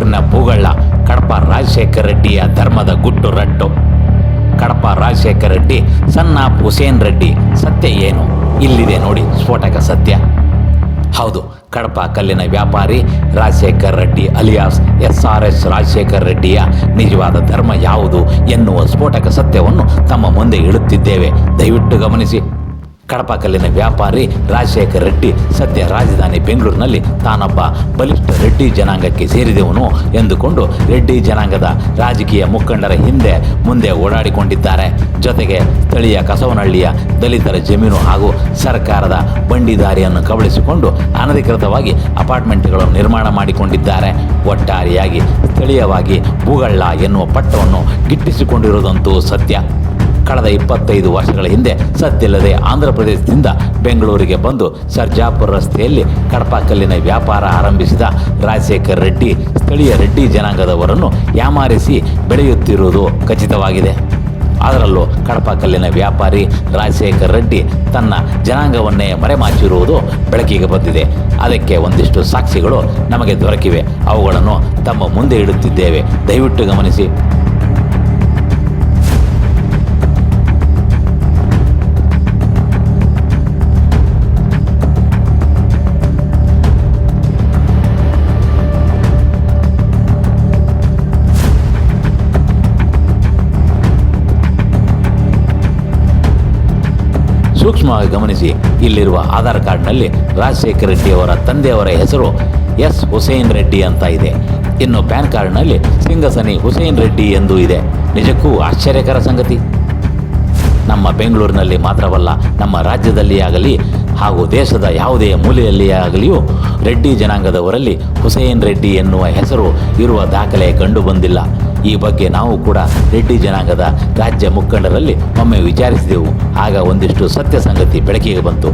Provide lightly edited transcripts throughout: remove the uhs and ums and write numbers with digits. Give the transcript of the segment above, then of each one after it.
ಬೆಂಗಳೂರಿನ ಭೂಗಳ್ಳ ಕಡಪ ರಾಜಶೇಖರ ರೆಡ್ಡಿಯ ಧರ್ಮದ ಗುಟ್ಟು ರಟ್ಟು. Kadapa Rajasekhara Reddy son of Hussain Reddy. ಸತ್ಯ ಏನು? ಇಲ್ಲಿದೆ ನೋಡಿ ಸ್ಫೋಟಕ ಸತ್ಯ. ಹೌದು, ಕಡಪ ಕಲ್ಲಿನ ವ್ಯಾಪಾರಿ ರಾಜಶೇಖರ ರೆಡ್ಡಿ ಅಲಿಯಾಸ್ SRS ರಾಜಶೇಖರ ರೆಡ್ಡಿಯ ನಿಜವಾದ ಧರ್ಮ ಯಾವುದು ಎನ್ನುವ ಸ್ಫೋಟಕ ಸತ್ಯವನ್ನು ತಮ್ಮ ಮುಂದೆ ಇಡುತ್ತಿದ್ದೇವೆ. ದಯವಿಟ್ಟು ಗಮನಿಸಿ. ಕಡಪ ಕಲ್ಲಿನ ವ್ಯಾಪಾರಿ ರಾಜಶೇಖರ ರೆಡ್ಡಿ ಸದ್ಯ ರಾಜಧಾನಿ ಬೆಂಗಳೂರಿನಲ್ಲಿ ತಾನೊಬ್ಬ ಬಲಿಷ್ಠ ರೆಡ್ಡಿ ಜನಾಂಗಕ್ಕೆ ಸೇರಿದವನು ಎಂದುಕೊಂಡು ರೆಡ್ಡಿ ಜನಾಂಗದ ರಾಜಕೀಯ ಮುಖಂಡರ ಹಿಂದೆ ಮುಂದೆ ಓಡಾಡಿಕೊಂಡಿದ್ದಾರೆ. ಜೊತೆಗೆ ಸ್ಥಳೀಯ ಕಸವನಹಳ್ಳಿಯ ದಲಿತರ ಜಮೀನು ಹಾಗೂ ಸರ್ಕಾರದ ಬಂಡಿದಾರಿಯನ್ನು ಕಬಳಿಸಿಕೊಂಡು ಅನಧಿಕೃತವಾಗಿ ಅಪಾರ್ಟ್ಮೆಂಟ್ಗಳನ್ನು ನಿರ್ಮಾಣ ಮಾಡಿಕೊಂಡಿದ್ದಾರೆ. ಒಟ್ಟಾರೆಯಾಗಿ ಸ್ಥಳೀಯವಾಗಿ ಭೂಗಳ್ಳ ಎನ್ನುವ ಪಟ್ಟವನ್ನು ಗಿಟ್ಟಿಸಿಕೊಂಡಿರುವುದಂತೂ ಸತ್ಯ. ಕಳೆದ 25 ವರ್ಷಗಳ ಹಿಂದೆ ಸದ್ದಿಲ್ಲದೆ ಆಂಧ್ರ ಪ್ರದೇಶದಿಂದ ಬೆಂಗಳೂರಿಗೆ ಬಂದು ಸರ್ಜಾಪುರ ರಸ್ತೆಯಲ್ಲಿ ಕಡಪ ಕಲ್ಲಿನ ವ್ಯಾಪಾರ ಆರಂಭಿಸಿದ ರಾಜಶೇಖರ ರೆಡ್ಡಿ ಸ್ಥಳೀಯ ರೆಡ್ಡಿ ಜನಾಂಗದವರನ್ನು ಯಾಮಾರಿಸಿ ಬೆಳೆಯುತ್ತಿರುವುದು ಖಚಿತವಾಗಿದೆ. ಅದರಲ್ಲೂ ಕಡಪ ಕಲ್ಲಿನ ವ್ಯಾಪಾರಿ ರಾಜಶೇಖರ ರೆಡ್ಡಿ ತನ್ನ ಜನಾಂಗವನ್ನೇ ಮರೆಮಾಚಿರುವುದು ಬೆಳಕಿಗೆ ಬಂದಿದೆ. ಅದಕ್ಕೆ ಒಂದಿಷ್ಟು ಸಾಕ್ಷಿಗಳು ನಮಗೆ ದೊರಕಿವೆ. ಅವುಗಳನ್ನು ತಮ್ಮ ಮುಂದೆ ಇಡುತ್ತಿದ್ದೇವೆ. ದಯವಿಟ್ಟು ಗಮನಿಸಿ. ಸೂಕ್ಷ್ಮವಾಗಿ ಗಮನಿಸಿ. ಇಲ್ಲಿರುವ ಆಧಾರ್ ಕಾರ್ಡ್ನಲ್ಲಿ ರಾಜಶೇಖರ ರೆಡ್ಡಿಯವರ ತಂದೆಯವರ ಹೆಸರು S. ಹುಸೇನ್ ರೆಡ್ಡಿ ಅಂತ ಇದೆ. ಇನ್ನು ಪ್ಯಾನ್ ಕಾರ್ಡ್ನಲ್ಲಿ ಸಿಂಗಸನಿ ಹುಸೇನ್ ರೆಡ್ಡಿ ಎಂದು ಇದೆ. ನಿಜಕ್ಕೂ ಆಶ್ಚರ್ಯಕರ ಸಂಗತಿ. ನಮ್ಮ ಬೆಂಗಳೂರಿನಲ್ಲಿ ಮಾತ್ರವಲ್ಲ, ನಮ್ಮ ರಾಜ್ಯದಲ್ಲಿ ಆಗಲಿ ಹಾಗೂ ದೇಶದ ಯಾವುದೇ ಮೂಲೆಯಲ್ಲಿಯೇ ಆಗಲಿಯೂ ರೆಡ್ಡಿ ಜನಾಂಗದವರಲ್ಲಿ ಹುಸೇನ್ ರೆಡ್ಡಿ ಎನ್ನುವ ಹೆಸರು ಇರುವ ದಾಖಲೆ ಕಂಡು ಬಂದಿಲ್ಲ. ಈ ಬಗ್ಗೆ ನಾವು ಕೂಡ ರೆಡ್ಡಿ ಜನಾಂಗದ ರಾಜ್ಯ ಮುಖಂಡರಲ್ಲಿ ಒಮ್ಮೆ ವಿಚಾರಿಸಿದೆವು. ಆಗ ಒಂದಿಷ್ಟು ಸತ್ಯ ಸಂಗತಿ ಬೆಳಕಿಗೆ ಬಂತು.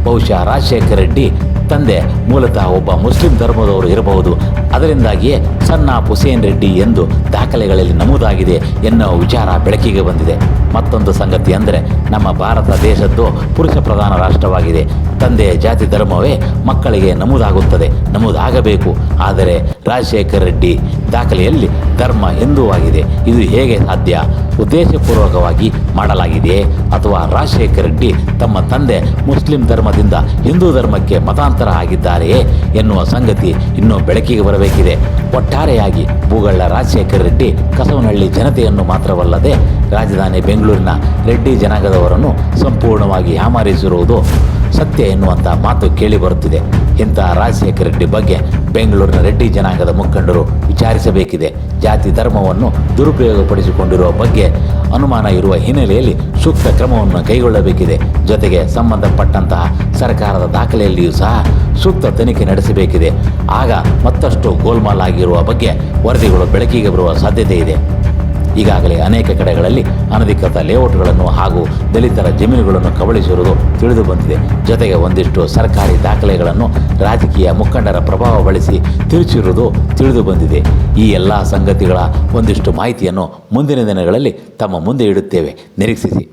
ಬಹುಶಃ ರಾಜಶೇಖರ ರೆಡ್ಡಿ ತಂದೆ ಮೂಲತಃ ಒಬ್ಬ ಮುಸ್ಲಿಂ ಧರ್ಮದವರು ಇರಬಹುದು. ಅದರಿಂದಾಗಿಯೇ ಸನ್ ಆಫ್ ಹುಸೇನ್ ರೆಡ್ಡಿ ಎಂದು ದಾಖಲೆಗಳಲ್ಲಿ ನಮೂದಾಗಿದೆ ಎನ್ನುವ ವಿಚಾರ ಬೆಳಕಿಗೆ ಬಂದಿದೆ. ಮತ್ತೊಂದು ಸಂಗತಿ ಅಂದರೆ, ನಮ್ಮ ಭಾರತ ದೇಶದ್ದು ಪುರುಷ ಪ್ರಧಾನ ರಾಷ್ಟ್ರವಾಗಿದೆ. ತಂದೆಯ ಜಾತಿ ಧರ್ಮವೇ ಮಕ್ಕಳಿಗೆ ನಮೂದಾಗುತ್ತದೆ, ನಮೂದಾಗಬೇಕು. ಆದರೆ ರಾಜಶೇಖರ ರೆಡ್ಡಿ ದಾಖಲೆಯಲ್ಲಿ ಧರ್ಮ ಹಿಂದೂ ಆಗಿದೆ. ಇದು ಹೇಗೆ ಸಾಧ್ಯ? ಉದ್ದೇಶಪೂರ್ವಕವಾಗಿ ಮಾಡಲಾಗಿದೆಯೇ ಅಥವಾ ರಾಜಶೇಖರ ರೆಡ್ಡಿ ತಮ್ಮ ತಂದೆ ಮುಸ್ಲಿಂ ಧರ್ಮದಿಂದ ಹಿಂದೂ ಧರ್ಮಕ್ಕೆ ಮತಾಂತರ ಆಗಿದ್ದಾರೆಯೇ ಎನ್ನುವ ಸಂಗತಿ ಇನ್ನೂ ಬೆಳಕಿಗೆ ಬರಬೇಕಿದೆ. ಒಟ್ಟಾರೆಯಾಗಿ ಭೂಗಳ್ಳ ರಾಜಶೇಖರ ರೆಡ್ಡಿ ಕಸವನಹಳ್ಳಿ ಜನತೆಯನ್ನು ಮಾತ್ರವಲ್ಲದೆ ರಾಜಧಾನಿ ಬೆಂಗಳೂರಿನ ರೆಡ್ಡಿ ಜನಾಂಗದವರನ್ನು ಸಂಪೂರ್ಣವಾಗಿ ಯಾಮಾರಿಸಿರುವುದು ಸತ್ಯ ಎನ್ನುವಂಥ ಮಾತು ಕೇಳಿ ಬರುತ್ತಿದೆ. ಇಂತಹ ರಾಜಶೇಖರ ರೆಡ್ಡಿ ಬಗ್ಗೆ ಬೆಂಗಳೂರಿನ ರೆಡ್ಡಿ ಜನಾಂಗದ ಮುಖಂಡರು ವಿಚಾರಿಸಬೇಕಿದೆ. ಜಾತಿ ಧರ್ಮವನ್ನು ದುರುಪಯೋಗಪಡಿಸಿಕೊಂಡಿರುವ ಬಗ್ಗೆ ಅನುಮಾನ ಇರುವ ಹಿನ್ನೆಲೆಯಲ್ಲಿ ಸೂಕ್ತ ಕ್ರಮವನ್ನು ಕೈಗೊಳ್ಳಬೇಕಿದೆ. ಜೊತೆಗೆ ಸಂಬಂಧಪಟ್ಟಂತಹ ಸರ್ಕಾರದ ದಾಖಲೆಯಲ್ಲಿಯೂ ಸಹ ಸೂಕ್ತ ತನಿಖೆ ನಡೆಸಬೇಕಿದೆ. ಆಗ ಮತ್ತಷ್ಟು ಗೋಲ್ಮಾಲ್ ಆಗಿರುವ ಬಗ್ಗೆ ವರದಿಗಳು ಬೆಳಕಿಗೆ ಬರುವ ಸಾಧ್ಯತೆ ಇದೆ. ಈಗಾಗಲೇ ಅನೇಕ ಕಡೆಗಳಲ್ಲಿ ಅನಧಿಕೃತ ಲೇಔಟ್ಗಳನ್ನು ಹಾಗೂ ದಲಿತರ ಜಮೀನುಗಳನ್ನು ಕಬಳಿಸಿರುವುದು ತಿಳಿದು ಬಂದಿದೆ. ಜೊತೆಗೆ ಒಂದಿಷ್ಟು ಸರ್ಕಾರಿ ದಾಖಲೆಗಳನ್ನು ರಾಜಕೀಯ ಮುಖಂಡರ ಪ್ರಭಾವ ಬಳಸಿ ತಿರುಚಿರುವುದು ತಿಳಿದು ಬಂದಿದೆ. ಈ ಎಲ್ಲ ಸಂಗತಿಗಳ ಒಂದಿಷ್ಟು ಮಾಹಿತಿಯನ್ನು ಮುಂದಿನ ದಿನಗಳಲ್ಲಿ ತಮ್ಮ ಮುಂದೆ ಇಡುತ್ತೇವೆ. ನಿರೀಕ್ಷಿಸಿ.